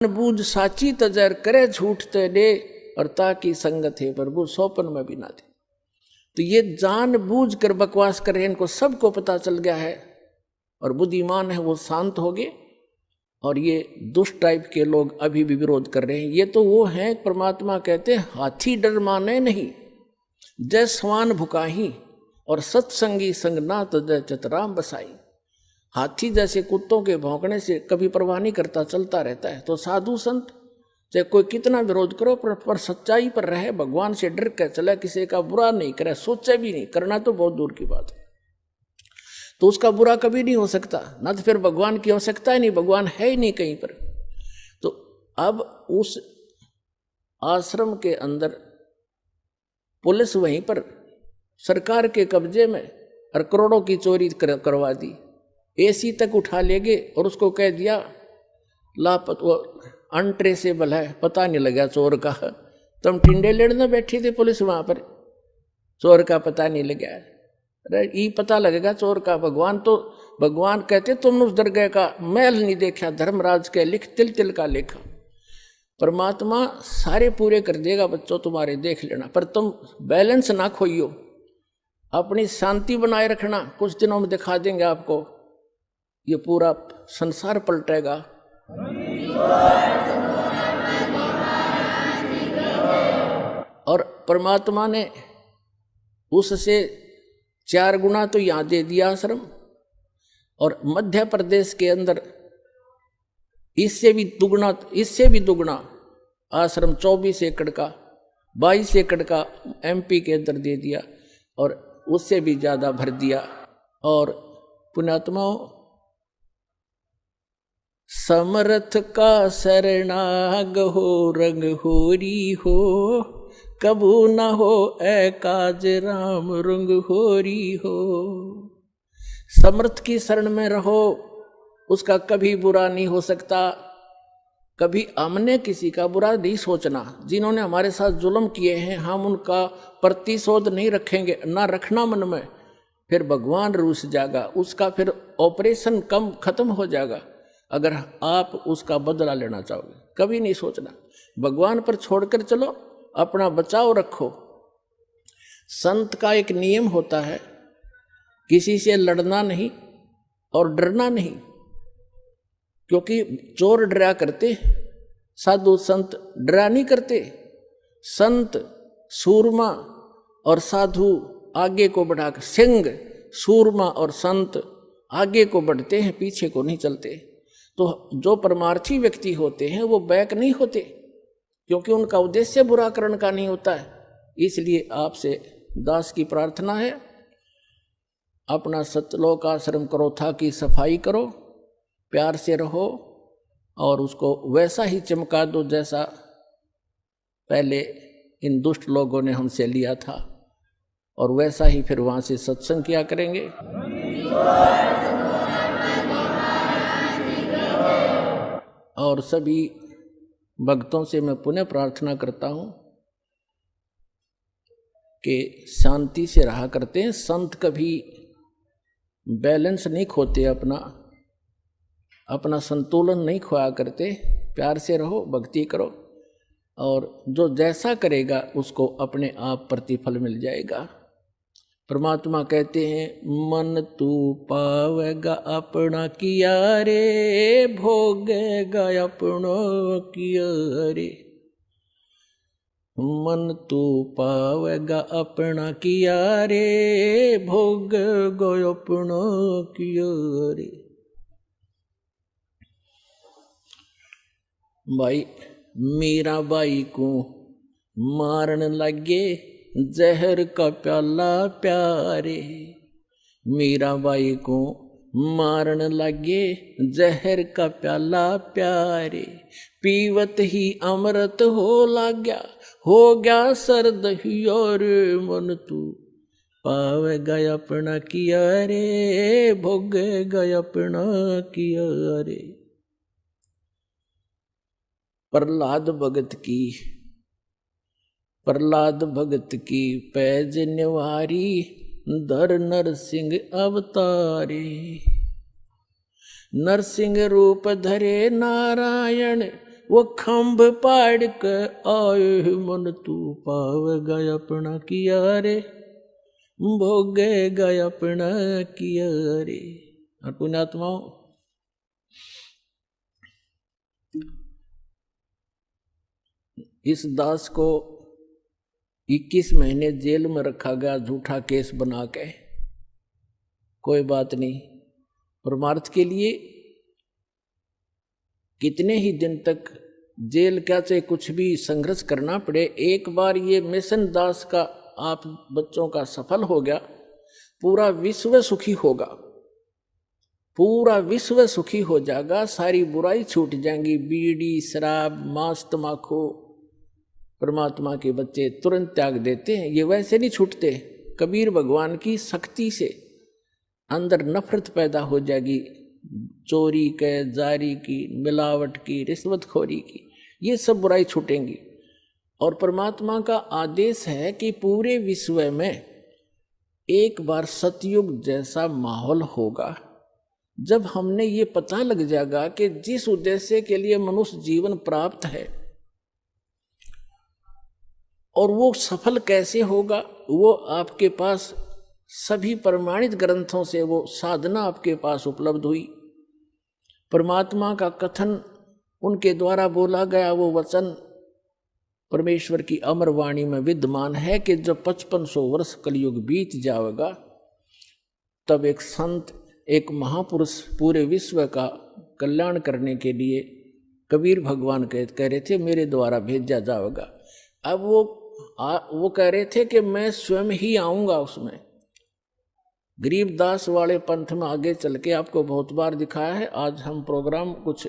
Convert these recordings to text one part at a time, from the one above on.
बूझ साची तजर करे झूठ ते दे और ताकि संगत है प्रभु सोपन में भी ना दे। तो ये जान बूझ कर बकवास कर रहे हैं, इनको सबको पता चल गया है और बुद्धिमान है वो शांत हो गए। और ये दुष्ट टाइप के लोग अभी भी विरोध कर रहे हैं। ये तो वो हैं, परमात्मा कहते हैं हाथी डर माने नहीं, जय स्वान भुकाही और सत्संगी संग ना तो जय चतराम बसाई। हाथी जैसे कुत्तों के भौंकने से कभी परवाह नहीं करता, चलता रहता है। तो साधु संत चाहे कोई कितना विरोध करो पर सच्चाई पर रहे, भगवान से डर कर चले, किसी का बुरा नहीं करे, सोचे भी नहीं, करना तो बहुत दूर की बात है। तो उसका बुरा कभी नहीं हो सकता, ना तो फिर भगवान की आवश्यकता ही नहीं, भगवान है ही नहीं कहीं पर। तो अब उस आश्रम के अंदर पुलिस वहीं पर सरकार के कब्जे में और करोड़ों की चोरी करवा दी, एसी तक उठा ले गए और उसको कह दिया अनट्रेसेबल है, पता नहीं लगा चोर का। तुम टिंडे लेने बैठी थे पुलिस वहां पर, चोर का पता नहीं लगा। अरे ये पता लगेगा चोर का। भगवान कहते तुमने उस दरगाह का मैल नहीं देखा, धर्मराज के लिख तिल तिल का लेखा। परमात्मा सारे पूरे कर देगा बच्चों तुम्हारे, देख लेना। पर तुम बैलेंस ना खोइयो, अपनी शांति बनाए रखना। कुछ दिनों में दिखा देंगे आपको, ये पूरा संसार पलटेगा। और परमात्मा ने उससे 4 गुना तो यहां दे दिया आश्रम, और मध्य प्रदेश के अंदर इससे भी दुगना आश्रम 24 एकड़ का, 22 एकड़ का एमपी के अंदर दे दिया, और उससे भी ज्यादा भर दिया। और पुण्यात्माओं, समर्थ का शरणाग हो रंग होरी हो, कबू न हो ए काज राम रंग होरी हो। समर्थ की शरण में रहो, उसका कभी बुरा नहीं हो सकता। कभी हमने किसी का बुरा नहीं सोचना। जिन्होंने हमारे साथ जुल्म किए हैं हम उनका प्रतिशोध नहीं रखेंगे, ना रखना मन में। फिर भगवान रूस जाएगा, उसका फिर ऑपरेशन खत्म हो जाएगा अगर आप उसका बदला लेना चाहोगे। कभी नहीं सोचना, भगवान पर छोड़कर चलो, अपना बचाव रखो। संत का एक नियम होता है, किसी से लड़ना नहीं और डरना नहीं, क्योंकि चोर डरा करते, साधु संत डरा नहीं करते। संत सूरमा और साधु आगे को बढ़ाकर, सिंह सूरमा और संत आगे को बढ़ते हैं, पीछे को नहीं चलते। तो जो परमार्थी व्यक्ति होते हैं वो बैक नहीं होते, क्योंकि उनका उद्देश्य बुरा करने का नहीं होता है। इसलिए आपसे दास की प्रार्थना है, अपना सतलोक आश्रम करो था कि सफाई करो, प्यार से रहो और उसको वैसा ही चमका दो जैसा पहले इन दुष्ट लोगों ने हमसे लिया था, और वैसा ही फिर वहां से सत्संग किया करेंगे। और सभी भक्तों से मैं पुनः प्रार्थना करता हूं कि शांति से रहा करते हैं। संत कभी बैलेंस नहीं खोते, अपना संतुलन नहीं खोया करते। प्यार से रहो, भक्ति करो, और जो जैसा करेगा उसको अपने आप प्रतिफल मिल जाएगा। परमात्मा कहते हैं, मन तू पावेगा अपना किया रे, भोगेगा अपना किया रे। मन तू पावेगा अपना किया रे, भोगेगा अपना किया रे। भाई मीरा बाई को मारन लगे जहर का प्याला प्यारे। मीरा बाई को मारन लगे जहर का प्याला प्यारे। पीवत ही अमृत हो लाग्या, हो गया सर्द ही और मन तू पावेगा अपना किया रे, भोगेगा अपना किया रे। प्रहलाद भगत की पैज निवारी, धर नरसिंह अवतारे। नरसिंह रूप धरे नारायण, वो खंभ पाड़ के आए मन तू पावेगा अपना किया रे, भोगेगा अपना किया रे। और पुण्यात्माओं, इस दास को 21 महीने जेल में रखा गया झूठा केस बना के। कोई बात नहीं, परमार्थ के लिए कितने ही दिन तक जेल क्या चाहे कुछ भी संघर्ष करना पड़े, एक बार ये मिशन दास का आप बच्चों का सफल हो गया, पूरा विश्व सुखी होगा, पूरा विश्व सुखी हो जाएगा, सारी बुराई छूट जाएंगी। बीड़ी, शराब, मांस, तमाकू परमात्मा के बच्चे तुरंत त्याग देते हैं, ये वैसे नहीं छूटते। कबीर भगवान की शक्ति से अंदर नफरत पैदा हो जाएगी, चोरी के, जारी की, मिलावट की, रिश्वतखोरी की, ये सब बुराई छूटेंगी। और परमात्मा का आदेश है कि पूरे विश्व में एक बार सतयुग जैसा माहौल होगा, जब हमने ये पता लग जाएगा कि जिस उद्देश्य के लिए मनुष्य जीवन प्राप्त है और वो सफल कैसे होगा, वो आपके पास सभी प्रमाणित ग्रंथों से वो साधना आपके पास उपलब्ध हुई। परमात्मा का कथन उनके द्वारा बोला गया वो वचन परमेश्वर की अमर वाणी में विद्यमान है कि जब 5500 वर्ष कलयुग बीत जाएगा, तब एक संत, एक महापुरुष पूरे विश्व का कल्याण करने के लिए कबीर भगवान कह रहे थे मेरे द्वारा भेजा जाएगा। अब वो कह रहे थे कि मैं स्वयं ही आऊंगा उसमें। गरीबदास वाले पंथ में आगे चल के आपको बहुत बार दिखाया है। आज हम प्रोग्राम कुछ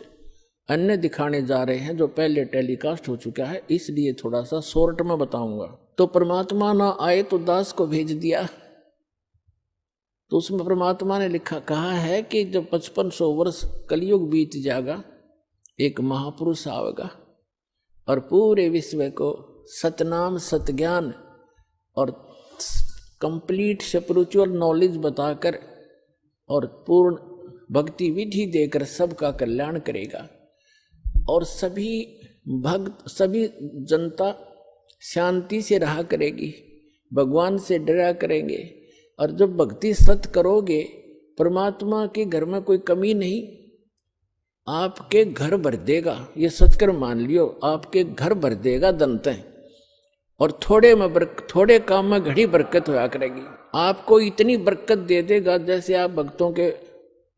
अन्य दिखाने जा रहे हैं जो पहले टेलीकास्ट हो चुका है, इसलिए थोड़ा सा शॉर्ट में बताऊंगा। तो परमात्मा ना आए तो दास को भेज दिया, तो उसमें परमात्मा ने कहा है कि जब 5500 वर्ष कलयुग बीत जाएगा, एक महापुरुष आएगा और पूरे विश्व को सतनाम, सतज्ञान और कंप्लीट स्पिरिचुअल नॉलेज बताकर और पूर्ण भक्ति विधि देकर सबका कल्याण करेगा। और सभी भक्त, सभी जनता शांति से रहा करेगी, भगवान से डरा करेंगे। और जब भक्ति सत करोगे, परमात्मा के घर में कोई कमी नहीं, आपके घर भर देगा। ये सत्कर मान लियो, आपके घर भर देगा दंतें। और थोड़े काम में घड़ी बरकत होया करेगी। आपको इतनी बरकत दे देगा जैसे आप भक्तों के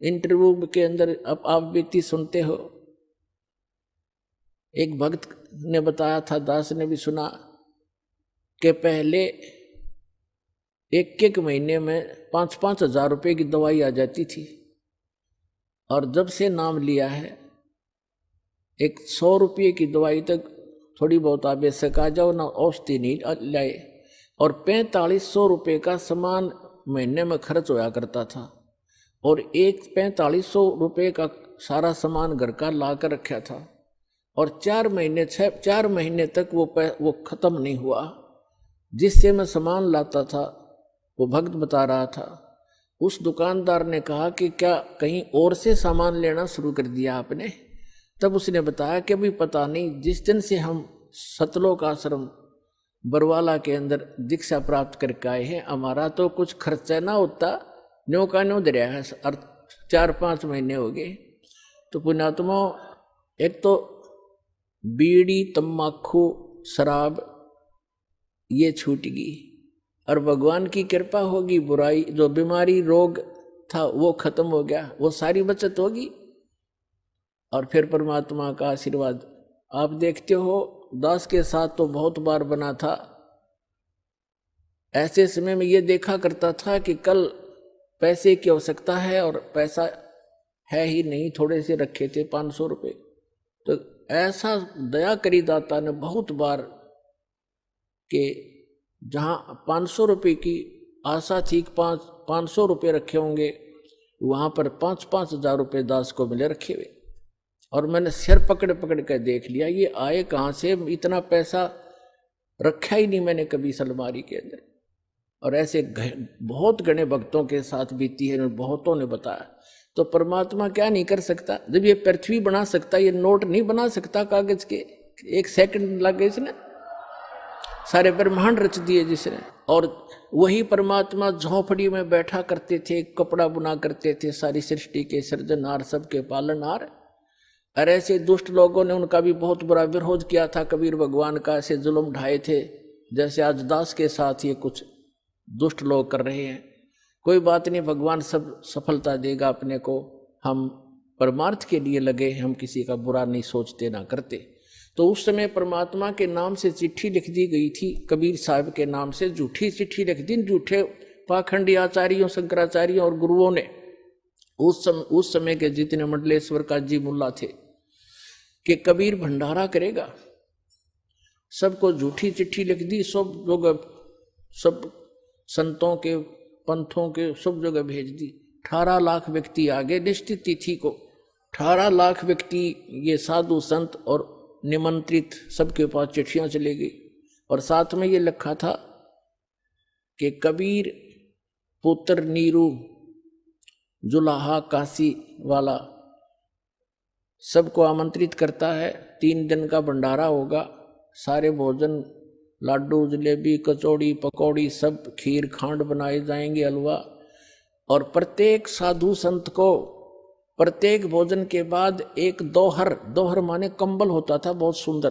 इंटरव्यू के अंदर अब आप बीती सुनते हो। एक भक्त ने बताया था, दास ने भी सुना, कि पहले एक महीने में 5-5 हजार रुपये की दवाई आ जाती थी, और जब से नाम लिया है 100 रुपये की दवाई तक थोड़ी बहुत आप बेशक आ जाओ ना, औषधि नहीं लाए। और 4500 रुपये का सामान महीने में खर्च होया करता था, और 4500 रुपये का सारा सामान घर का ला कर रखा था, और 4 महीने तक वो खत्म नहीं हुआ। जिससे मैं सामान लाता था, वो भक्त बता रहा था, उस दुकानदार ने कहा कि क्या कहीं और से सामान लेना शुरू कर दिया आपने? तब उसने बताया कि अभी पता नहीं, जिस दिन से हम सतलोक आश्रम बरवाला के अंदर दीक्षा प्राप्त करके आए हैं, हमारा तो कुछ खर्चा ना होता, न्यों का न्यों दरिया है, और 4-5 महीने हो गए। तो पुण्यात्मा, एक तो बीड़ी, तम्बाकू, शराब ये छूटेगी, और भगवान की कृपा होगी, बुराई जो बीमारी रोग था वो खत्म हो गया, वो सारी बचत होगी। और फिर परमात्मा का आशीर्वाद आप देखते हो। दास के साथ तो बहुत बार बना था। ऐसे समय में ये देखा करता था कि कल पैसे की आवश्यकता है और पैसा है ही नहीं, थोड़े से रखे थे 500 रुपये। तो ऐसा दया करी दाता ने बहुत बार कि जहाँ 500 रुपये की आशा थी, 500 रुपये रखे होंगे, वहाँ पर 5-5 हजार रुपये दास को मिले रखे हुए। और मैंने सिर पकड़ कर देख लिया, ये आए कहाँ से, इतना पैसा रखा ही नहीं मैंने कभी अलमारी के अंदर। और ऐसे बहुत घने भक्तों के साथ बीती है, बहुतों ने बताया। तो परमात्मा क्या नहीं कर सकता? जब ये पृथ्वी बना सकता, ये नोट नहीं बना सकता कागज के? 1 सेकंड लगे इसने, सारे ब्रह्मांड रच दिए जिसने। और वही परमात्मा झोंपड़ी में बैठा करते थे, कपड़ा बुना करते थे, सारी सृष्टि के सृजनहार, सबके पालनहार। और ऐसे दुष्ट लोगों ने उनका भी बहुत बुरा विरोध किया था, कबीर भगवान का ऐसे जुल्म ढाए थे जैसे आज दास के साथ ये कुछ दुष्ट लोग कर रहे हैं। कोई बात नहीं, भगवान सब सफलता देगा अपने को। हम परमार्थ के लिए लगे, हम किसी का बुरा नहीं सोचते ना करते। तो उस समय परमात्मा के नाम से चिट्ठी लिख दी गई थी, कबीर साहब के नाम से झूठी चिट्ठी लिख दी, झूठे पाखंडी आचार्यों, शंकराचार्यों और गुरुओं ने। उस समय के जितने मंडलेश्वर काजी मुल्ला थे कि कबीर भंडारा करेगा, सबको झूठी चिट्ठी लिख दी। सब जगह, सब संतों के, पंथों के सब जगह भेज दी। 18 लाख व्यक्ति आगे निश्चित तिथि को, 18 लाख व्यक्ति, ये साधु संत और निमंत्रित, सबके पास चिट्ठियां चली गई। और साथ में ये लिखा था कि कबीर पुत्र नीरू जुलाहा काशी वाला सबको आमंत्रित करता है। 3 दिन का भंडारा होगा, सारे भोजन, लाडू, जलेबी, कचौड़ी, पकौड़ी, सब खीर खांड बनाए जाएंगे, हलवा। और प्रत्येक साधु संत को प्रत्येक भोजन के बाद एक दोहर, दोहर माने कंबल होता था, बहुत सुंदर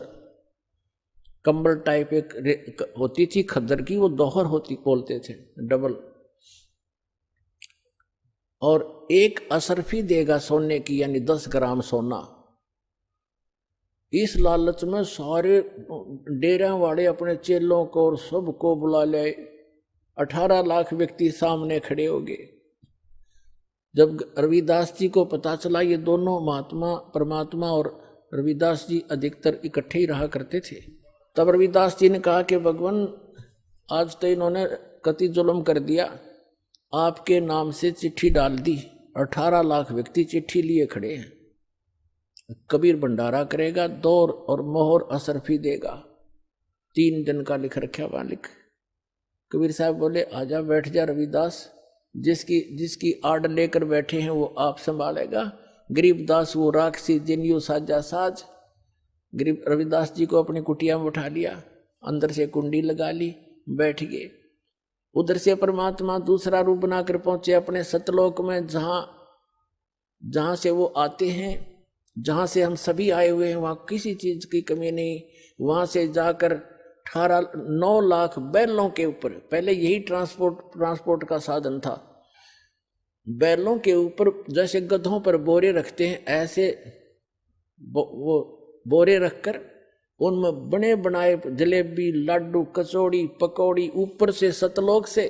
कंबल टाइप एक होती थी खद्दर की, वो दोहर होती बोलते थे, डबल। और एक असरफी देगा सोने की, यानी 10 ग्राम सोना। इस लालच में सारे डेरा वाले अपने चेलों को और सबको बुला ले। 18 लाख व्यक्ति सामने खड़े हो गए। जब रविदास जी को पता चला, ये दोनों महात्मा, परमात्मा और रविदास जी अधिकतर इकट्ठे ही रहा करते थे, तब रविदास जी ने कहा कि भगवान, आज तो इन्होंने कति जुल्म कर दिया, आपके नाम से चिट्ठी डाल दी, 18 लाख व्यक्ति चिट्ठी लिए खड़े हैं। कबीर भंडारा करेगा, दौर और मोहर असरफी देगा, 3 दिन का लिख रखा मालिक। कबीर साहब बोले, आजा बैठ जा रविदास, जिसकी आड़ लेकर बैठे हैं वो आप संभालेगा। गरीबदास वो राक्षसी जिन्यू साजा साज। गरीब रविदास जी को अपनी कुटिया में उठा लिया, अंदर से कुंडी लगा ली, बैठ गए। उधर से परमात्मा दूसरा रूप बनाकर पहुंचे अपने सतलोक में, जहां से वो आते हैं, जहां से हम सभी आए हुए हैं, वहां किसी चीज की कमी नहीं। वहां से जाकर 9 लाख बैलों के ऊपर, पहले यही ट्रांसपोर्ट का साधन था, बैलों के ऊपर जैसे गधों पर बोरे रखते हैं, ऐसे वो बोरे रखकर उनमें बने बनाए जलेबी, लाडू, कचौड़ी, पकौड़ी, ऊपर से सतलोक से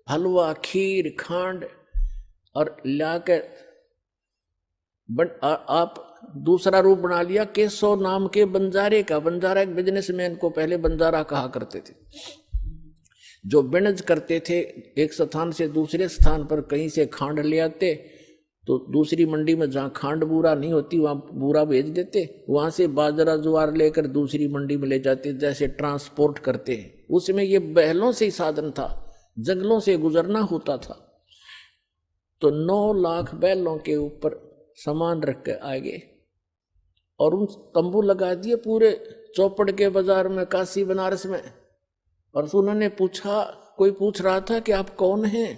हलवा, खीर, खांड और लाकर आप दूसरा रूप बना लिया केशव नाम के बंजारे का। बंजारा एक बिजनेसमैन को पहले बंजारा कहा करते थे, जो बिनज करते थे, एक स्थान से दूसरे स्थान पर कहीं से खांड ले आते, तो दूसरी मंडी में जहाँ खांड बूरा नहीं होती वहाँ बूरा भेज देते, वहाँ से बाजरा ज्वार लेकर दूसरी मंडी में ले जाते, जैसे ट्रांसपोर्ट करते हैं। उसमें ये बैलों से ही साधन था, जंगलों से गुजरना होता था। तो 9 लाख बैलों के ऊपर सामान रख के आ गए और उन तंबू लगा दिए पूरे चौपड़ के बाजार में, काशी बनारस में। और उन्होंने पूछा, कोई पूछ रहा था कि आप कौन हैं,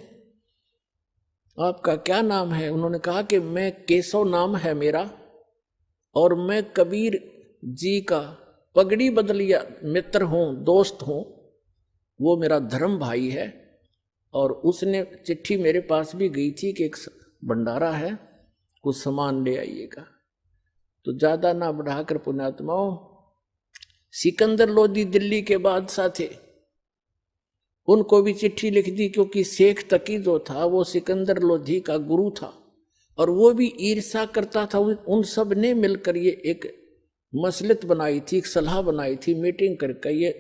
आपका क्या नाम है? उन्होंने कहा कि मैं केशव नाम है मेरा, और मैं कबीर जी का पगड़ी बदलिया मित्र हूँ, दोस्त हूँ, वो मेरा धर्म भाई है। और उसने चिट्ठी मेरे पास भी गई थी कि एक भंडारा है, कुछ सामान ले आइएगा। तो ज्यादा ना बढ़ाकर पुण्यात्माओं, सिकंदर लोदी दिल्ली के बादशाह थे, उनको भी चिट्ठी लिख दी, क्योंकि शेख तकी जो था वो सिकंदर लोधी का गुरु था, और वो भी ईर्षा करता था। उन सब ने मिलकर ये एक मसलत बनाई थी, एक सलाह बनाई थी, मीटिंग करके ये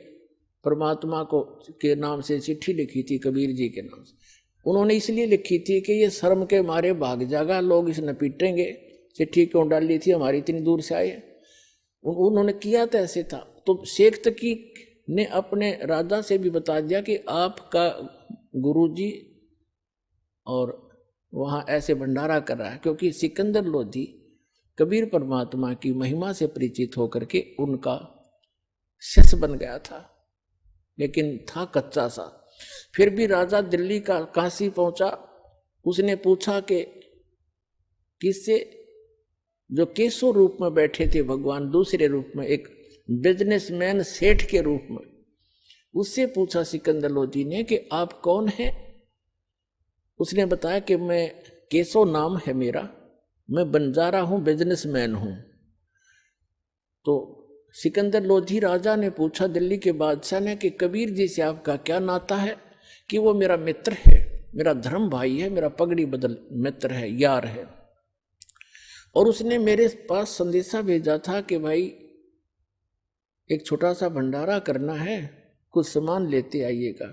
परमात्मा को के नाम से चिट्ठी लिखी थी, कबीर जी के नाम से। उन्होंने इसलिए लिखी थी कि ये शर्म के मारे भाग जाएगा, लोग इसे पीटेंगे, चिट्ठी क्यों डाली थी, हमारी इतनी दूर से आए। उन्होंने किया तो ऐसे था। तो शेख तकी ने अपने राजा से भी बता दिया कि आपका गुरुजी और वहाँ ऐसे भंडारा कर रहा है, क्योंकि सिकंदर लोधी कबीर परमात्मा की महिमा से परिचित होकर के उनका शिष्य बन गया था, लेकिन था कच्चा सा। फिर भी राजा दिल्ली का काशी पहुंचा, उसने पूछा कि किससे, जो केशव रूप में बैठे थे भगवान, दूसरे रूप में एक बिजनेसमैन सेठ के रूप में, उससे पूछा सिकंदर लोधी ने कि आप कौन हैं। उसने बताया कि मैं केशव नाम है मेरा, मैं बंजारा हूं, बिजनेसमैन हूं। तो सिकंदर लोधी राजा ने पूछा दिल्ली के बादशाह ने कि कबीर जी से आपका क्या नाता है। कि वो मेरा मित्र है, मेरा धर्म भाई है, मेरा पगड़ी बदल मित्र है, यार है। और उसने मेरे पास संदेशा भेजा था कि भाई एक छोटा सा भंडारा करना है, कुछ सामान लेते आइएगा।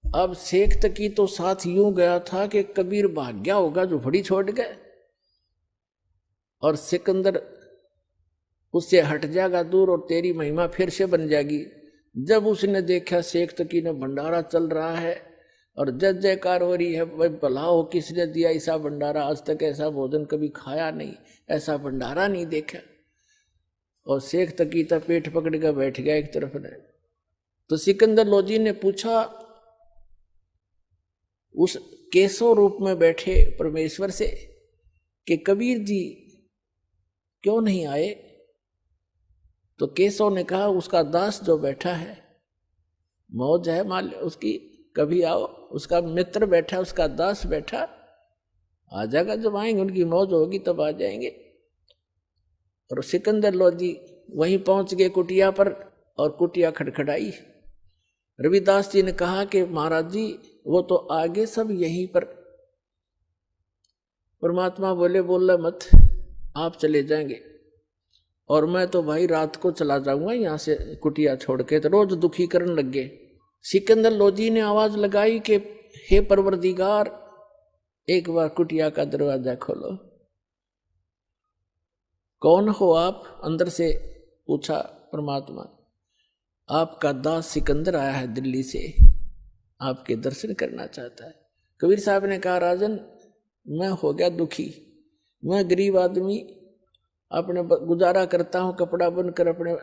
अब शेख तकी तो साथ यूं गया था कि कबीर भाग गया होगा, झोपड़ी छोड़ गए, और सिकंदर उससे हट जाएगा दूर और तेरी महिमा फिर से बन जाएगी। जब उसने देखा शेख तकी ने भंडारा चल रहा है और जय जयकार हो रही है, भाई भला हो किसने दिया ऐसा भंडारा, आज तक ऐसा भोजन कभी खाया नहीं, ऐसा भंडारा नहीं देखा। और शेख तकी तो पेट पकड़ कर बैठ गया एक तरफ ने। तो सिकंदर लोधी ने पूछा उस केशव रूप में बैठे परमेश्वर से कि कबीर जी क्यों नहीं आए। तो केशव ने कहा उसका दास जो बैठा है, मौज है माल उसकी, कभी आओ। उसका मित्र बैठा, उसका दास बैठा, आ जाएगा, जब आएंगे उनकी मौज होगी तब आ जाएंगे। और सिकंदर लोधी वहीं पहुंच गए कुटिया पर, और कुटिया खड़खड़ाई। रविदास जी ने कहा कि महाराज जी वो तो आगे सब यहीं पर। परमात्मा बोले बोला मत, आप चले जाएंगे, और मैं तो भाई रात को चला जाऊंगा यहाँ से कुटिया छोड़ के। तो रोज दुखी करने लग गए। सिकंदर लोधी ने आवाज लगाई कि हे परवरदिगार, एक बार कुटिया का दरवाजा खोलो। कौन हो आप? अंदर से पूछा परमात्मा। आपका दास सिकंदर आया है दिल्ली से, आपके दर्शन करना चाहता है। कबीर साहब ने कहा राजन, मैं हो गया दुखी, मैं गरीब आदमी, अपने गुजारा करता हूँ, कपड़ा बुनकर अपने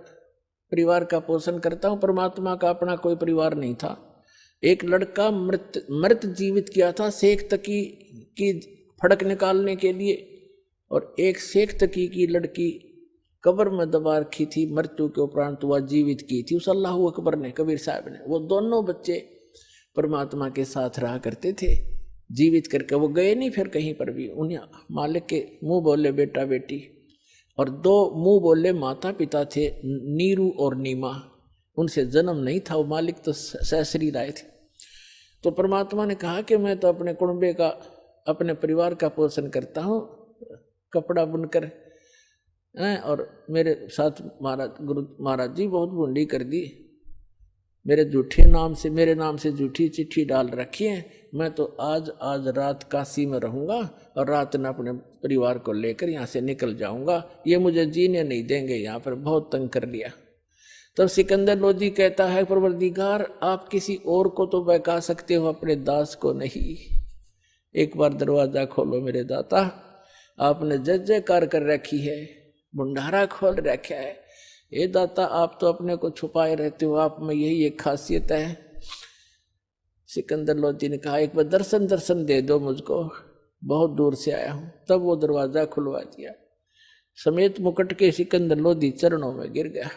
परिवार का पोषण करता हूँ। परमात्मा का अपना कोई परिवार नहीं था। एक लड़का मृत जीवित किया था शेख तकी की फड़क निकालने के लिए, और एक शेख तकी की लड़की कब्र में दबा रखी थी, मृत्यु के उपरांत वह जीवित की थी उस अल्लाह अकबर ने, कबीर साहब ने। वो दोनों बच्चे परमात्मा के साथ रहा करते थे, जीवित करके वो गए नहीं फिर कहीं पर भी। उन्हें मालिक के मुंह बोले बेटा बेटी, और दो मुंह बोले माता पिता थे, नीरू और नीमा, उनसे जन्म नहीं था, वो मालिक तो सहसरी राय थे। तो परमात्मा ने कहा कि मैं तो अपने कुंबे का, अपने परिवार का पोषण करता हूँ, कपड़ा बुनकर, और मेरे साथ गुरु महाराज जी बहुत बूंदी कर दी, मेरे नाम से झूठी चिट्ठी डाल रखी है। मैं तो आज रात काशी में रहूंगा, और रात में अपने परिवार को लेकर यहाँ से निकल जाऊंगा, ये मुझे जीने नहीं देंगे, यहाँ पर बहुत तंग कर लिया। तब सिकंदर लोधी कहता है परवरदिगार, आप किसी और को तो बहका सकते हो, अपने दास को नहीं। एक बार दरवाजा खोलो मेरे दाता, आपने जय जयकार कर रखी है, भंडारा खोल रखा है। ये दाता आप तो अपने को छुपाए रहते हो, आप में यही एक खासियत है। सिकंदर लोधी ने कहा एक बार दर्शन दे दो मुझको, बहुत दूर से आया हूं। तब वो दरवाजा खुलवा दिया, समेत मुकुट के सिकंदर लोधी चरणों में गिर गया।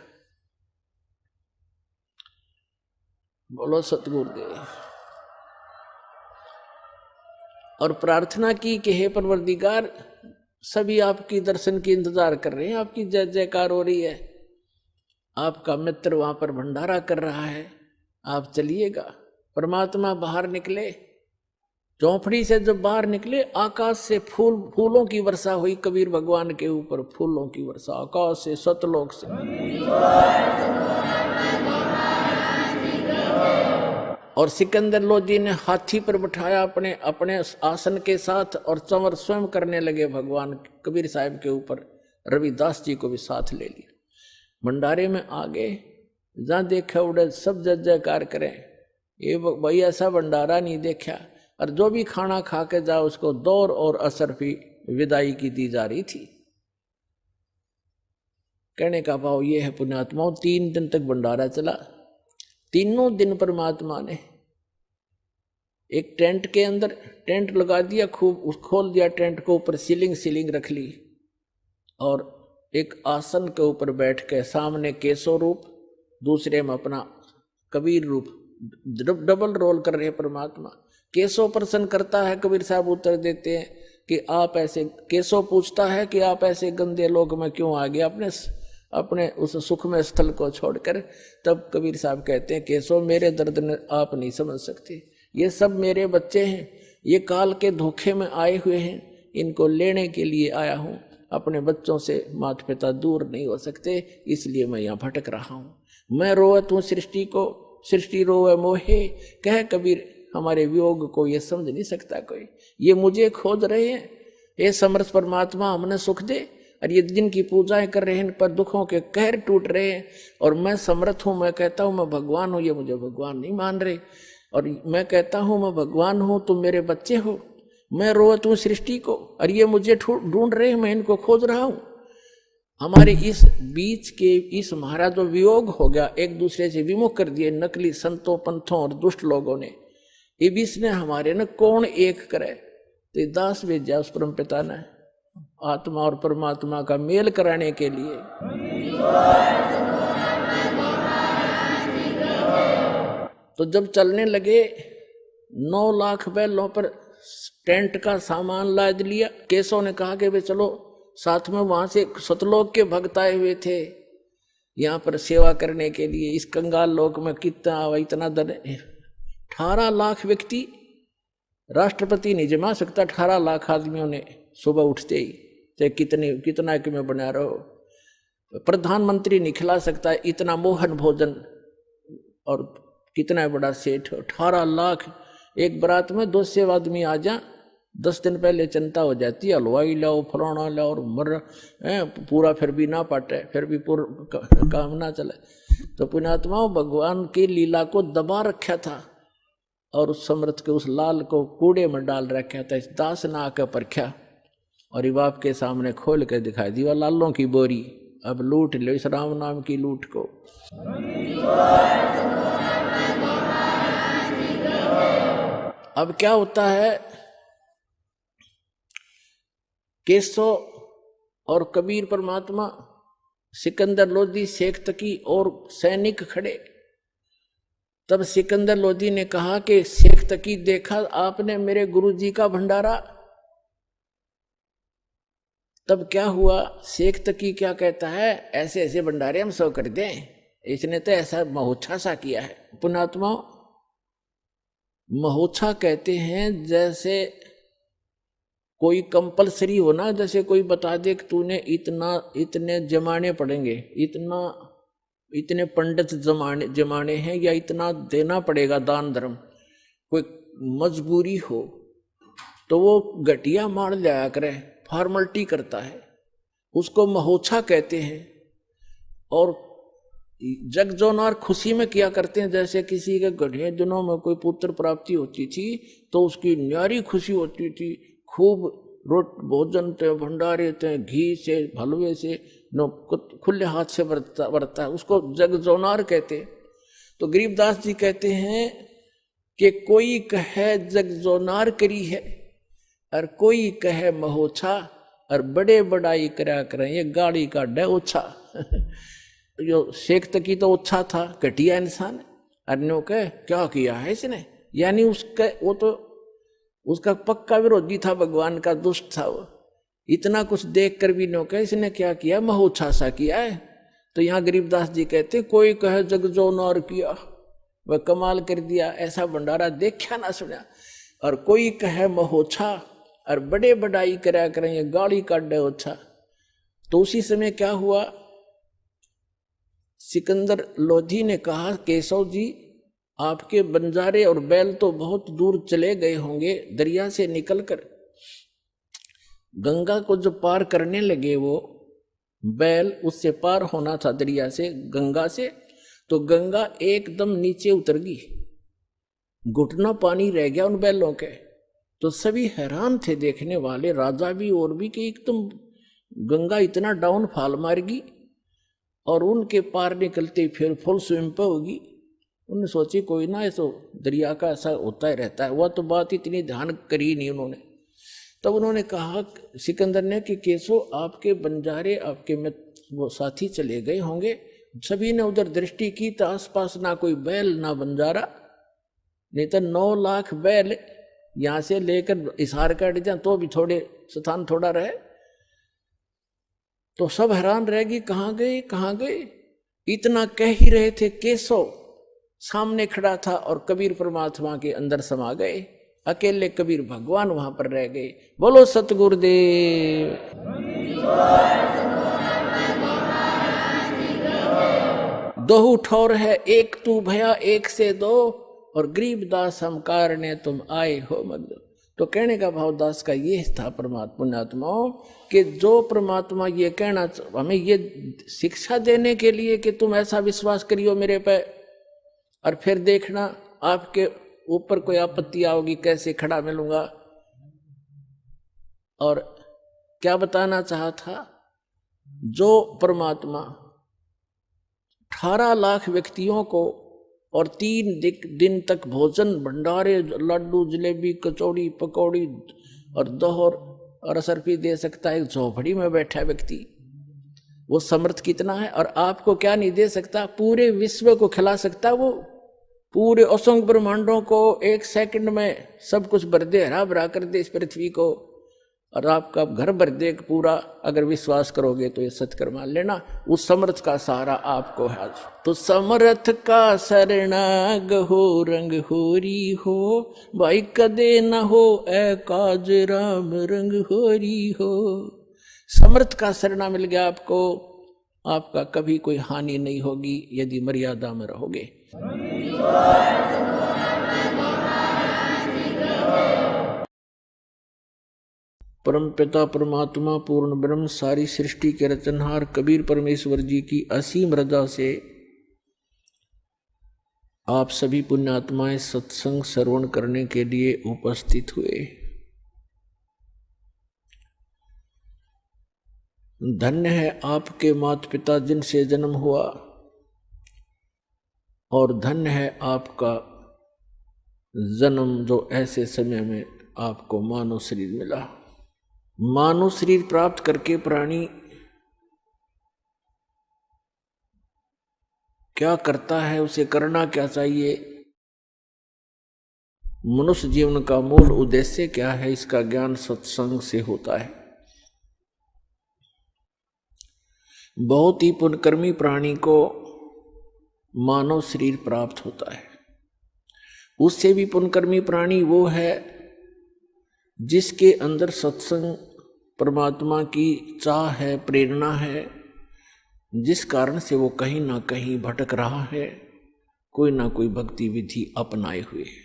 बोलो सतगुरुदेव। और प्रार्थना की कि हे परवरदिगार, सभी आपकी दर्शन की इंतजार कर रहे हैं, आपकी जय जयकार हो रही है, आपका मित्र वहां पर भंडारा कर रहा है, आप चलिएगा। परमात्मा बाहर निकले, चौपड़ी से जब बाहर निकले, आकाश से फूलों की वर्षा हुई कबीर भगवान के ऊपर, फूलों की वर्षा आकाश से, सतलोक से। और सिकंदर लोधी ने हाथी पर बिठाया अपने आसन के साथ, और चंवर स्वयं करने लगे भगवान कबीर साहब के ऊपर। रविदास जी को भी साथ ले लिया, भंडारे में आ गए। जहाँ देखा उड़े सब जय जयकार करें, ये भाई ऐसा भंडारा नहीं देखा। और जो भी खाना खा के जाए उसको दौर और असर भी विदाई की दी जा रही थी। कहने का भाव ये है पुण्यात्माओं, 3 दिन तक भंडारा चला। तीनों दिन परमात्मा ने एक टेंट के अंदर टेंट लगा दिया, खूब खोल दिया टेंट को, ऊपर सीलिंग रख ली और एक आसन के ऊपर बैठ के सामने केशव रूप, दूसरे में अपना कबीर रूप, डबल रोल कर रहे परमात्मा। केशव प्रसन्न करता है, कबीर साहब उत्तर देते हैं कि आप ऐसे, केशव पूछता है कि आप ऐसे गंदे लोक में क्यों आ गए अपने उस सुखमय स्थल को छोड़कर। तब कबीर साहब कहते हैं, केशव मेरे दर्द ने आप नहीं समझ सकते, ये सब मेरे बच्चे हैं, ये काल के धोखे में आए हुए हैं, इनको लेने के लिए आया हूँ। अपने बच्चों से माता पिता दूर नहीं हो सकते, इसलिए मैं यहाँ भटक रहा हूँ। मैं रोवत हूँ सृष्टि को, सृष्टि रोवे मोहे, कह कबीर हमारे वियोग को ये समझ नहीं सकता कोई, ये मुझे खोज रहे हैं। ये समर्थ परमात्मा हमने सुख दे, और ये जिनकी पूजाएं कर रहे हैं इन पर दुखों के कहर टूट रहे हैं। और मैं समर्थ हूँ, मैं कहता हूँ मैं भगवान हूँ, ये मुझे भगवान नहीं मान रहे। और मैं कहता हूँ मैं भगवान हूँ, तुम मेरे बच्चे हो। मैं रोवत हूँ सृष्टि को, और ये मुझे ढूंढ रहे हैं, मैं इनको खोज रहा हूँ। हमारे इस बीच के इस हमारा जो वियोग हो गया, एक दूसरे से विमुख कर दिए नकली संतों पंथों और दुष्ट लोगों ने, इबिस ने हमारे न कौन एक करे। तो दास भेजा उस परम पिता ने आत्मा और परमात्मा का मेल कराने के लिए। तो जब चलने लगे 9 लाख बैलों पर टेंट का सामान लाद लिया। केशव ने कहा कि वे चलो साथ में, वहां से सतलोक के भक्त आए हुए थे यहाँ पर सेवा करने के लिए। इस कंगाल लोक में कितना इतना 18 लाख व्यक्ति राष्ट्रपति नहीं जमा सकता। 18 लाख आदमियों ने सुबह उठते ही, चाहे कितना कि मैं बना रहो, प्रधानमंत्री नहीं खिला सकता इतना मोहन भोजन। और कितना बड़ा सेठ, 18 लाख एक बारात में 200 आदमी आ जा, 10 दिन पहले चिंता हो जाती है, हलवाई लाओ फलाना लाओ और मर पूरा फिर भी ना पाटे, फिर भी पूरा काम ना चले। तो पुण्यात्माओं भगवान की लीला को दबा रखा था और उस समर्थ के उस लाल को कूड़े में डाल रखा था। इस दास ने आकर परख्या और बाप के सामने खोल कर दिखाई दी वह लालों की बोरी, अब लूट लो इस राम नाम की लूट को। अब क्या होता है, केशव और कबीर परमात्मा, सिकंदर लोधी, शेख तकी और सैनिक खड़े। तब सिकंदर लोधी ने कहा कि शेख तकी, देखा आपने मेरे गुरुजी का भंडारा। तब क्या हुआ, शेख तकी क्या कहता है, ऐसे ऐसे भंडारे हम सब कर दें, इसने तो ऐसा महोत्सा सा किया है। पुण्यात्मा, महोत्सा कहते हैं जैसे कोई कंपलसरी हो ना, जैसे कोई बता दे कि तूने इतने जमाने पड़ेंगे, इतने पंडित जमाने हैं, या इतना देना पड़ेगा दान धर्म, कोई मजबूरी हो तो वो घटिया मार लिया करे, फॉर्मलिटी करता है, उसको महोत्सा कहते हैं। और जगजोनार खुशी में किया करते हैं, जैसे किसी के गढ़े दिनों में कोई पुत्र प्राप्ति होती थी तो उसकी न्यारी खुशी होती थी, खूब भोजन थे, भंडारे थे, घी से हलवे से खुले हाथ से बरता है, उसको जगजोनार कहते हैं। तो गरीबदास जी कहते हैं कि कोई कहे जगजोनार करी है और कोई कहे महोत्सा, और बड़े बड़ाई करा करें ये गाड़ी का डे ओछा। जो शेख तकी तो ओछा था, घटिया इंसान, अन्यों के क्या किया है इसने, यानी उसका वो तो उसका पक्का विरोधी था, भगवान का दुष्ट था वो। इतना कुछ देख कर भी नो कहे इसने क्या किया, महोत्सा सा किया है। तो यहाँ गरीबदास जी कहते कोई कहे जगजोनार किया, वह कमाल कर दिया, ऐसा भंडारा देखा ना सुना। और कोई कहे महोत्सा और बड़े बड़ाई करा करें ये गाड़ी काटे ओछा। तो उसी समय क्या हुआ, सिकंदर लोधी ने कहा, केशव जी आपके बंजारे और बैल तो बहुत दूर चले गए होंगे, दरिया से निकलकर गंगा को जो पार करने लगे वो बैल, उससे पार होना था दरिया से, गंगा से, तो गंगा एकदम नीचे उतर गई, घुटना पानी रह गया उन बैलों के। तो सभी हैरान थे देखने वाले, राजा भी और भी, कि एकदम गंगा इतना डाउन फॉल मारेगी और उनके पार निकलते फिर फुल स्विम पे होगी। उन्होंने सोची कोई ना, ऐसा दरिया का ऐसा होता ही रहता है। वह तो बात इतनी ध्यान करी नहीं उन्होंने। तब उन्होंने कहा सिकंदर ने कि केशव, आपके बंजारे, आपके में वो साथी चले गए होंगे। सभी ने उधर दृष्टि की तो आसपास ना कोई बैल ना बंजारा, नहीं तो 9 लाख बैल यहां से लेकर इशार काट जाए तो भी थोड़े स्थान थोड़ा रहे। तो सब हैरान रहेगी, कहाँ गए कहाँ गए। इतना कह ही रहे थे, केशव सामने खड़ा था और कबीर परमात्मा के अंदर समा गए। अकेले कबीर भगवान वहां पर रह गए। बोलो सतगुरुदेव। दोहु ठौर है एक तू भया एक से दो, और गरीबदास हम कारणे तुम आए हो मग्न। तो कहने का भाव दास का ये था परमात्मा पुण्यात्माओं, कि जो परमात्मा ये कहना हमें ये शिक्षा देने के लिए कि तुम ऐसा विश्वास करियो मेरे पे, और फिर देखना आपके ऊपर कोई आपत्ति आओगी कैसे खड़ा मिलूंगा। और क्या बताना चाहा था, जो परमात्मा 18 लाख व्यक्तियों को और 3 दिन तक भोजन भंडारे, लड्डू जलेबी कचौड़ी पकौड़ी और दोहर और असरफी दे सकता है, एक झोपड़ी में बैठा व्यक्ति, वो समर्थ कितना है। और आपको क्या नहीं दे सकता, पूरे विश्व को खिला सकता। वो पूरे असंख्य ब्रह्मांडों को 1 सेकंड में सब कुछ भर दे, हरा भरा कर दे इस पृथ्वी को, और आपका घर भर दे पूरा। अगर विश्वास करोगे तो ये सत्कर मान लेना, उस समर्थ का सहारा आपको है आज। तो समर्थ का शरणाग हो रंग होरी हो, भाई कदे न हो ए काज राम रंग होरी हो। समर्थ का शरणा मिल गया आपको, आपका कभी कोई हानि नहीं होगी यदि मर्यादा में रहोगे। परम पिता परमात्मा पूर्ण ब्रह्म सारी सृष्टि के रचनहार कबीर परमेश्वर जी की असीम रजा से आप सभी पुण्यात्माएं सत्संग श्रवण करने के लिए उपस्थित हुए। धन्य है आपके माता पिता जिनसे जन्म हुआ, और धन्य है आपका जन्म जो ऐसे समय में आपको मानव शरीर मिला। मानव शरीर प्राप्त करके प्राणी क्या करता है, उसे करना क्या चाहिए, मनुष्य जीवन का मूल उद्देश्य क्या है, इसका ज्ञान सत्संग से होता है। बहुत ही पुण्यकर्मी प्राणी को मानव शरीर प्राप्त होता है। उससे भी पुण्यकर्मी प्राणी वो है जिसके अंदर सत्संग परमात्मा की चाह है, प्रेरणा है, जिस कारण से वो कहीं ना कहीं भटक रहा है, कोई ना कोई भक्ति विधि अपनाए हुए है।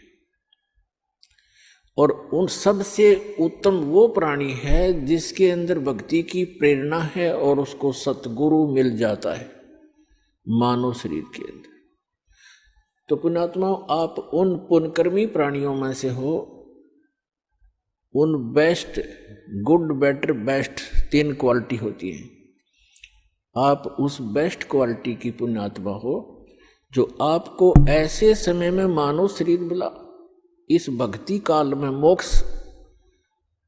और उन सब से उत्तम वो प्राणी है जिसके अंदर भक्ति की प्रेरणा है और उसको सतगुरु मिल जाता है मानव शरीर के अंदर। तो पुण्यात्मा, आप उन पुण्यकर्मी प्राणियों में से हो, उन best, good, better, best 3 quality होती है। आप उस बेस्ट क्वालिटी की पुण्यात्मा हो जो आपको ऐसे समय में मानव शरीर मिला, इस भक्ति काल में, मोक्ष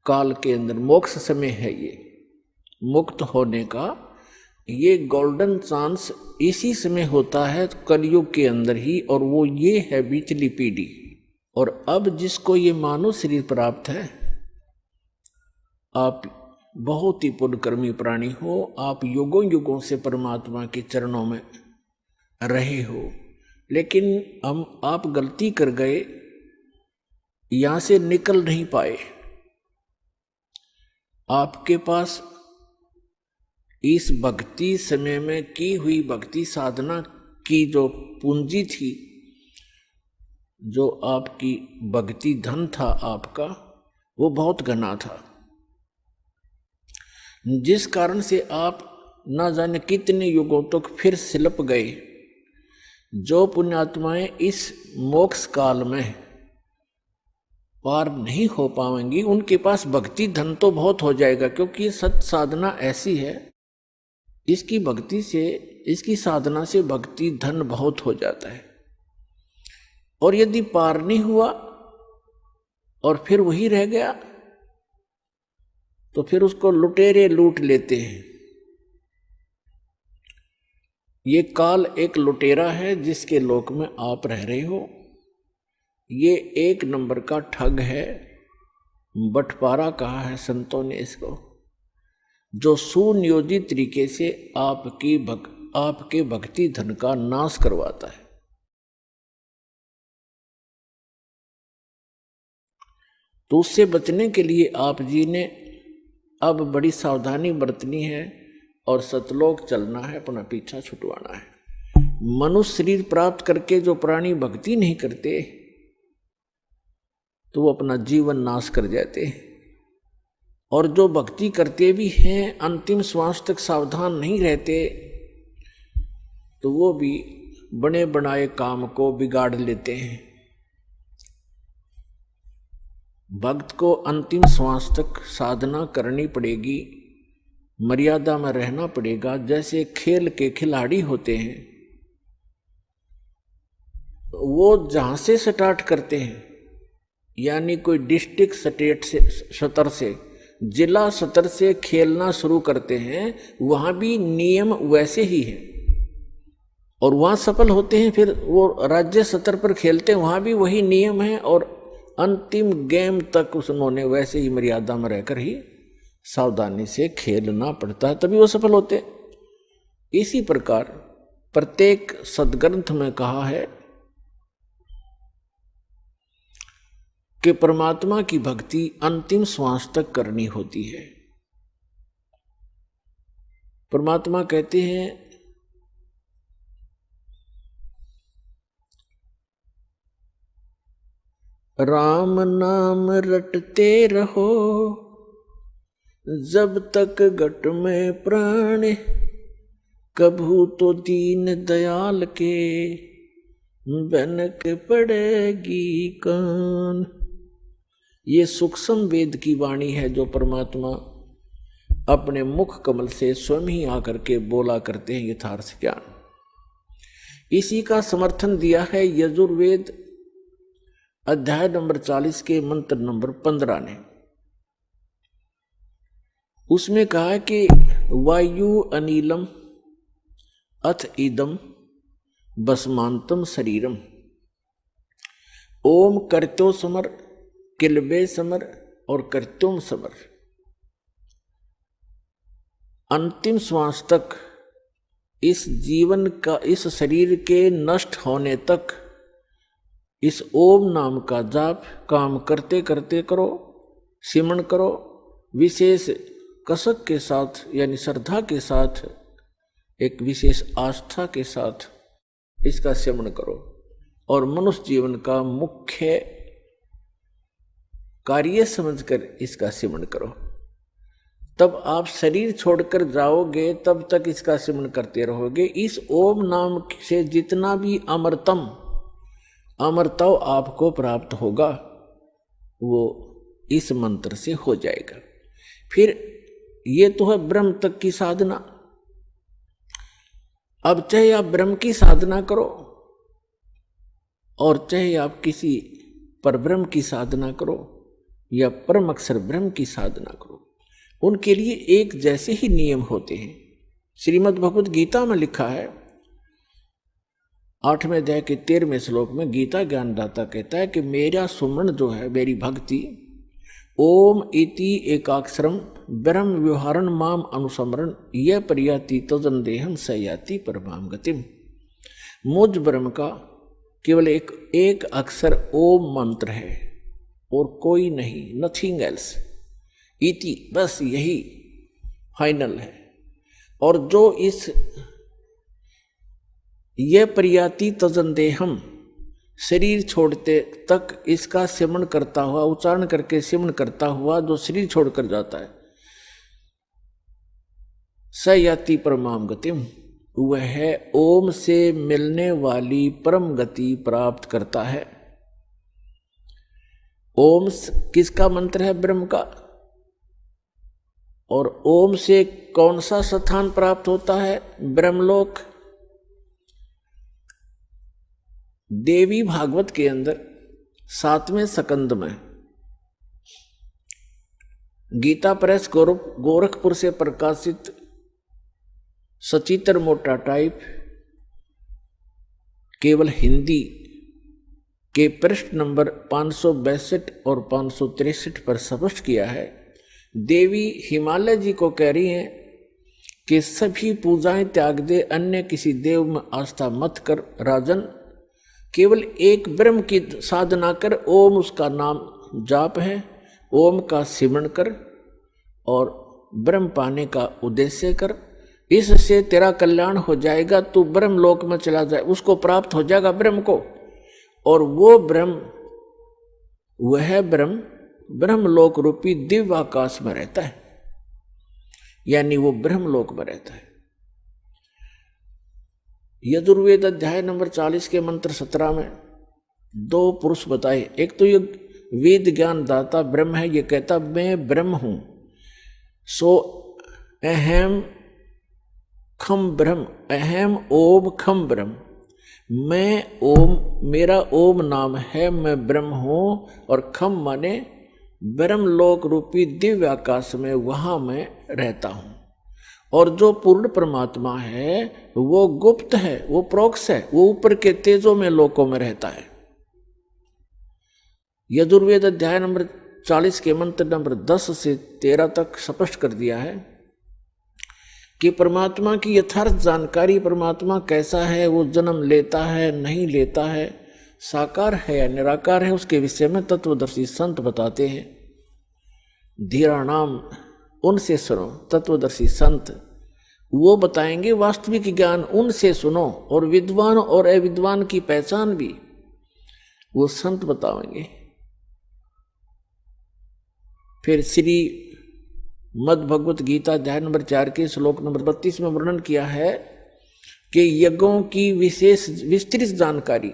काल के अंदर, मोक्ष समय है ये, मुक्त होने का ये गोल्डन चांस इसी समय होता है कलयुग के अंदर ही, और वो ये है बीचली पीढ़ी। और अब जिसको ये मानव शरीर प्राप्त है, आप बहुत ही पुण्यकर्मी प्राणी हो, आप युगों युगों से परमात्मा के चरणों में रहे हो, लेकिन आप गलती कर गए, यहां से निकल नहीं पाए। आपके पास इस भक्ति समय में की हुई भक्ति साधना की जो पूंजी थी, जो आपकी भक्ति धन था आपका, वो बहुत घना था, जिस कारण से आप ना जाने कितने युगों तक फिर सिलप गए। जो पुण्यात्माएं इस मोक्ष काल में पार नहीं हो पाएंगी। उनके पास भक्ति धन तो बहुत हो जाएगा, क्योंकि सत साधना ऐसी है, इसकी भक्ति से, इसकी साधना से भक्ति धन बहुत हो जाता है। और यदि पार नहीं हुआ और फिर वही रह गया, तो फिर उसको लुटेरे लूट लेते हैं। ये काल एक लुटेरा है जिसके लोक में आप रह रहे हो। ये एक नंबर का ठग है, बंटवारा कहा है संतों ने इसको, जो सुनियोजित तरीके से आपके भक्ति धन का नाश करवाता है। तो उससे बचने के लिए आप जी ने अब बड़ी सावधानी बरतनी है और सतलोक चलना है, अपना पीछा छुटवाना है। मनुष्य शरीर प्राप्त करके जो प्राणी भक्ति नहीं करते तो वो अपना जीवन नाश कर जाते हैं, और जो भक्ति करते भी हैं अंतिम श्वास तक सावधान नहीं रहते तो वो भी बने बनाए काम को बिगाड़ लेते हैं। भक्त को अंतिम श्वास तक साधना करनी पड़ेगी, मर्यादा में रहना पड़ेगा। जैसे खेल के खिलाड़ी होते हैं, वो जहां से स्टार्ट करते हैं, यानी कोई डिस्ट्रिक्ट स्टेट से स्तर से, जिला स्तर से खेलना शुरू करते हैं, वहां भी नियम वैसे ही है और वहां सफल होते हैं। फिर वो राज्य स्तर पर खेलते हैं, वहां भी वही नियम है और अंतिम गेम तक उन्होंने वैसे ही मर्यादा में रहकर ही सावधानी से खेलना पड़ता है, तभी वो सफल होते। इसी प्रकार प्रत्येक सदग्रंथ में कहा है कि परमात्मा की भक्ति अंतिम श्वास तक करनी होती है। परमात्मा कहते हैं राम नाम रटते रहो जब तक घट में प्राण, कभू तो दीन दयाल के बनक पड़ेगी कान। ये सूक्ष्म वेद की वाणी है जो परमात्मा अपने मुख कमल से स्वयं ही आकर के बोला करते हैं यथार्थ ज्ञान। इसी का समर्थन दिया है यजुर्वेद अध्याय नंबर 40 के मंत्र नंबर 15 ने। उसमें कहा कि वायु अनिलम अथ इदम भस्मांतम शरीरम, ओम कर्त्यो समर किलबे समर और कर्त्युम समर। अंतिम श्वास तक इस जीवन का, इस शरीर के नष्ट होने तक इस ओम नाम का जाप काम करते करते करो, सिमरण करो, विशेष कसक के साथ यानी श्रद्धा के साथ, एक विशेष आस्था के साथ इसका सिमरण करो और मनुष्य जीवन का मुख्य कार्य समझकर इसका सिमरण करो। तब आप शरीर छोड़कर जाओगे तब तक इसका सिमरण करते रहोगे। इस ओम नाम से जितना भी अमरत्व आपको प्राप्त होगा वो इस मंत्र से हो जाएगा। फिर ये तो है ब्रह्म तक की साधना। अब चाहे आप ब्रह्म की साधना करो और चाहे आप किसी परब्रह्म की साधना करो या परम अक्षर ब्रह्म की साधना करो, उनके लिए एक जैसे ही नियम होते हैं। श्रीमद् भगवद गीता में लिखा है 8वें अध्याय के 13वें श्लोक में गीता ज्ञानदाता कहता है कि मेरा सुमरण जो है, मेरी भक्ति, ओम इति एकाक्षरम ब्रह्म व्यवहारण माम अनुसमरण यह परियाति तजन देहम सयाति परमाम गतिम। मुझ ब्रह्म का केवल एक अक्षर ओम मंत्र है और कोई नहीं, नथिंग एल्स। इति बस यही फाइनल है। और जो इस यह परियाति तजन देहम, शरीर छोड़ते तक इसका सिमरण करता हुआ, उच्चारण करके सिमरण करता हुआ जो शरीर छोड़कर जाता है, सयाति परमाम गतिम, वह ओम से मिलने वाली परम गति प्राप्त करता है। ओम किसका मंत्र है? ब्रह्म का। और ओम से कौन सा स्थान प्राप्त होता है? ब्रह्मलोक। देवी भागवत के अंदर 7वें स्कंद में गीता प्रेस गोरखपुर से प्रकाशित सचित्र मोटा टाइप केवल हिंदी के पृष्ठ नंबर 562 और 563 पर स्पष्ट किया है। देवी हिमालय जी को कह रही हैं कि सभी पूजाएं त्याग दे, अन्य किसी देव में आस्था मत कर राजन, केवल एक ब्रह्म की साधना कर। ओम उसका नाम जाप है, ओम का सिमरण कर और ब्रह्म पाने का उद्देश्य कर। इससे तेरा कल्याण हो जाएगा, तू ब्रह्म लोक में चला जाए, उसको प्राप्त हो जाएगा ब्रह्म को। और वो ब्रह्म, वह ब्रह्म ब्रह्मलोक रूपी दिव्य आकाश में रहता है, यानी वो ब्रह्मलोक में रहता है। यजुर्वेद अध्याय नंबर 40 के मंत्र 17 में 2 पुरुष बताए। एक तो ये वेद ज्ञान दाता ब्रह्म है, ये कहता मैं ब्रह्म हूं, सो अहम खम ब्रह्म, अहम ओम खम ब्रह्म, मैं ओम, मेरा ओम नाम है, मैं ब्रह्म हूं। और खम माने ब्रह्मलोक रूपी दिव्य आकाश में, वहां मैं रहता हूं। और जो पूर्ण परमात्मा है वो गुप्त है, वो प्रोक्ष है, वो ऊपर के तेजों में लोकों में रहता है। यजुर्वेद अध्याय नंबर 40 के मंत्र नंबर 10 से 13 तक स्पष्ट कर दिया है कि परमात्मा की यथार्थ जानकारी, परमात्मा कैसा है, वो जन्म लेता है नहीं लेता है, साकार है या निराकार है, उसके विषय में तत्वदर्शी संत बताते हैं। धीरा नाम उनसे सुनो, तत्वदर्शी संत वो बताएंगे वास्तविक ज्ञान, उनसे सुनो। और विद्वान और अविद्वान की पहचान भी वो संत बताएंगे। फिर श्री मद भगवत गीता अध्याय नंबर 4 के श्लोक नंबर 32 में वर्णन किया है कि यज्ञों की विशेष विस्तृत जानकारी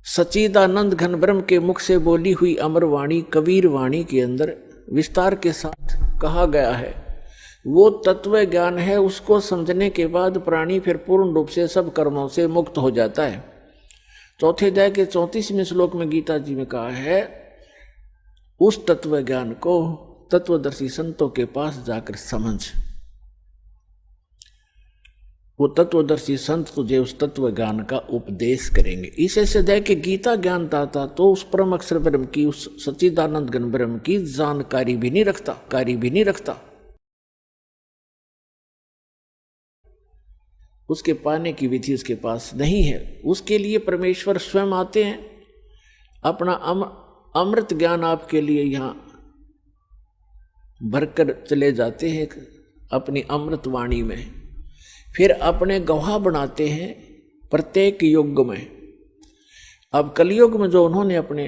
सच्चिदानंद घन ब्रह्म के मुख से बोली हुई अमर वाणी कबीर वाणी के अंदर विस्तार के साथ कहा गया है। वो तत्व ज्ञान है, उसको समझने के बाद प्राणी फिर पूर्ण रूप से सब कर्मों से मुक्त हो जाता है। चौथे अध्याय के 34वें श्लोक में गीता जी में कहा है, उस तत्व ज्ञान को तत्वदर्शी संतों के पास जाकर समझ। वो तत्वदर्शी संत तुझे उस तत्व ज्ञान का उपदेश करेंगे। इसे सदैव के गीता ज्ञान दाता तो उस परम अक्षर ब्रह्म की, उस सच्चिदानंद घन ब्रह्म की जानकारी भी नहीं रखता, कार्य भी नहीं रखता। उसके पाने की विधि उसके पास नहीं है। उसके लिए परमेश्वर स्वयं आते हैं, अपना अमृत ज्ञान आपके लिए यहाँ भरकर चले जाते हैं अपनी अमृत वाणी में। फिर अपने गवाह बनाते हैं प्रत्येक युग में। अब कलयुग में जो उन्होंने अपने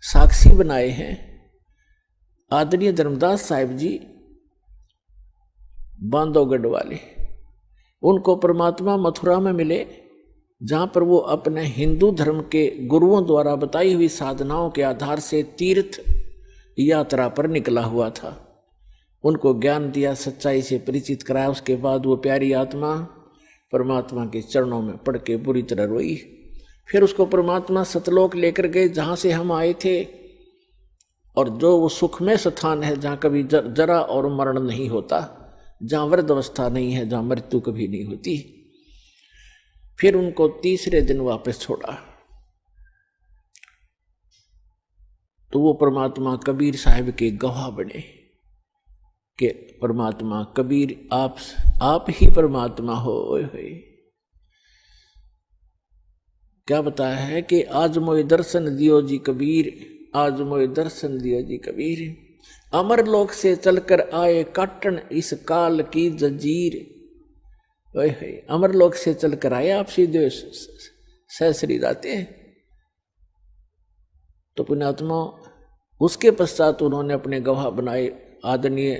साक्षी बनाए हैं, आदरणीय धर्मदास साहिब जी बांधवगढ़ वाले, उनको परमात्मा मथुरा में मिले, जहाँ पर वो अपने हिंदू धर्म के गुरुओं द्वारा बताई हुई साधनाओं के आधार से तीर्थ यात्रा पर निकला हुआ था। उनको ज्ञान दिया, सच्चाई से परिचित कराया। उसके बाद वो प्यारी आत्मा परमात्मा के चरणों में पड़ के बुरी तरह रोई। फिर उसको परमात्मा सतलोक लेकर गए, जहाँ से हम आए थे, और जो वो सुखमय स्थान है जहाँ कभी जरा और मरण नहीं होता, जहाँ वृद्ध अवस्था नहीं है, जहाँ मृत्यु कभी नहीं होती। फिर उनको तीसरे दिन वापस छोड़ा तो वो परमात्मा कबीर साहिब के गवाह बने कि परमात्मा कबीर आप ही परमात्मा हो। क्या बताया है कि आज मोए दर्शन दियो जी कबीर, आज मोए दर्शन दियो जी कबीर, अमर लोक से चलकर आए काटन इस काल की जंजीर। अमर लोक से चलकर आए आप सीधे सहसरी जाते हैं। तो पुण्यात्मा उसके पश्चात उन्होंने अपने गवाह बनाए आदरणीय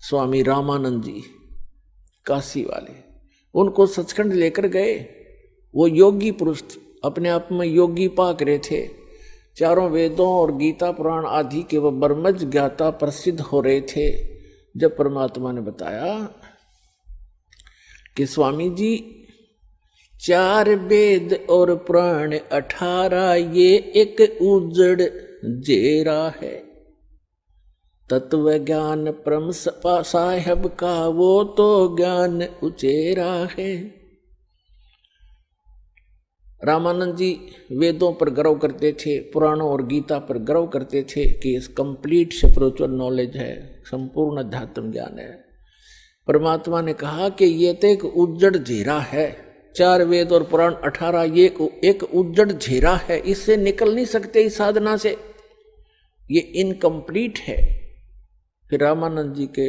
स्वामी रामानंद जी काशी वाले। उनको सचखंड लेकर गए। वो योगी पुरुष अपने आप में योगी पाक रहे थे, चारों वेदों और गीता पुराण आदि के वह ब्रह्मज्ञ ज्ञाता प्रसिद्ध हो रहे थे। जब परमात्मा ने बताया कि स्वामी जी 4 वेद और पुराण 18 ये एक उजड़ जेरा है, तत्व ज्ञान परम साहेब का वो तो ज्ञान उचेरा है। रामानंद जी वेदों पर गर्व करते थे, पुराणों और गीता पर गर्व करते थे कि इस कंप्लीट स्पिरिचुअल नॉलेज है, संपूर्ण अध्यात्म ज्ञान है। परमात्मा ने कहा कि ये तो एक उज्जड़ झेरा है, 4 वेद और पुराण 18 ये एक उज्जड़ झेरा है, इससे निकल नहीं सकते इस साधना से, ये इनकम्प्लीट है। फिर रामानंद जी के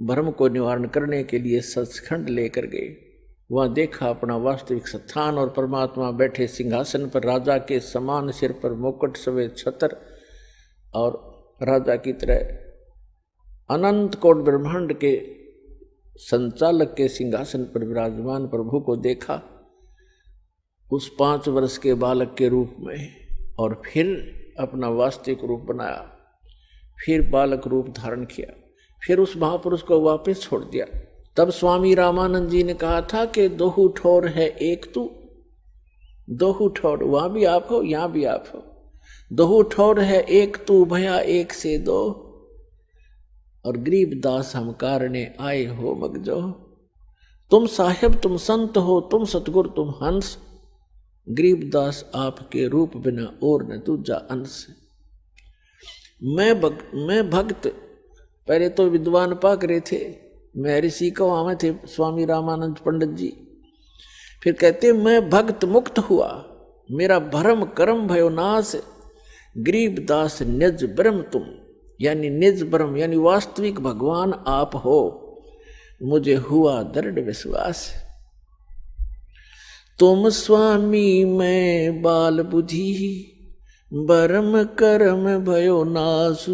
भ्रम को निवारण करने के लिए सचखंड लेकर गए, वहां देखा अपना वास्तविक स्थान और परमात्मा बैठे सिंहासन पर, राजा के समान, सिर पर मुकुट, सफेद छत्र और राजा की तरह अनंत कोट ब्रह्मांड के संचालक के सिंहासन पर विराजमान प्रभु को देखा उस 5 वर्ष के बालक के रूप में, और फिर अपना वास्तविक रूप बनाया, फिर बालक रूप धारण किया, फिर उस महापुरुष को वापस छोड़ दिया। तब स्वामी रामानंद जी ने कहा था कि 2 ठोर है एक तू, 2 ठोर, वहां भी आप हो यहां भी आप हो, 2 ठोर है एक तू भया एक से 2, और गरीबदास हम कारणे आए हो मगजो, तुम साहेब तुम संत हो, तुम सतगुर तुम हंस, गरीबदास आपके रूप बिना और न दूजा अंश। मैं भक्त, पहले तो विद्वान पाक रहे थे, मैं ऋषि को आवे थे स्वामी रामानंद पंडित जी, फिर कहते मैं भक्त मुक्त हुआ, मेरा भरम कर्म भयो नाश, गरीबदास निज ब्रह्म तुम, यानी निज ब्रह्म यानी वास्तविक भगवान आप हो, मुझे हुआ दृढ़ विश्वास। तुम स्वामी मैं बाल बुद्धि, ब्रह्म कर्म भयो नासु,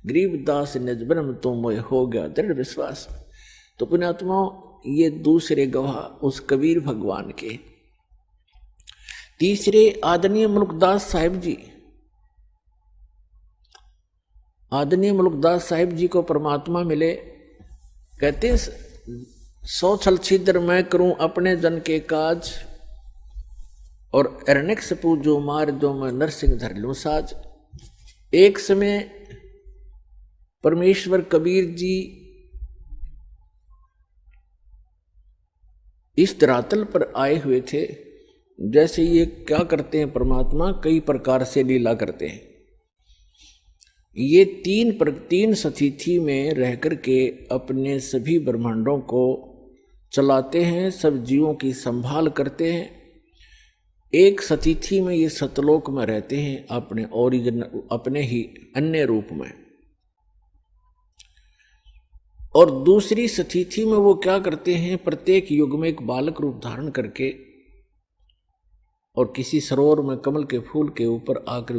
गरीबदास निज ब्रह्म तुम मोय हो गया दृढ़ विश्वास। तो पुण्यात्माओं, ये दूसरे गवाह उस कबीर भगवान के। तीसरे आदरणीय मुल्कदास साहिब जी, आदरणीय मुल्कदास साहिब जी को परमात्मा मिले, कहते 100 छल छिद्र मैं करूं अपने जन के काज, और अरण्यक पूजो मार जो मैं नरसिंह धर लूं साज। एक समय परमेश्वर कबीर जी इस धरातल पर आए हुए थे। जैसे ये क्या करते हैं परमात्मा, कई प्रकार से लीला करते हैं। ये 3 स्थिति में रह करके अपने सभी ब्रह्मांडों को चलाते हैं, सब जीवों की संभाल करते हैं। एक स्थिति में ये सतलोक में रहते हैं अपने ओरिजिन, अपने ही अन्य रूप में, और दूसरी स्थिति में वो क्या करते हैं, प्रत्येक युग में एक बालक रूप धारण करके और किसी सरोवर में कमल के फूल के ऊपर आकर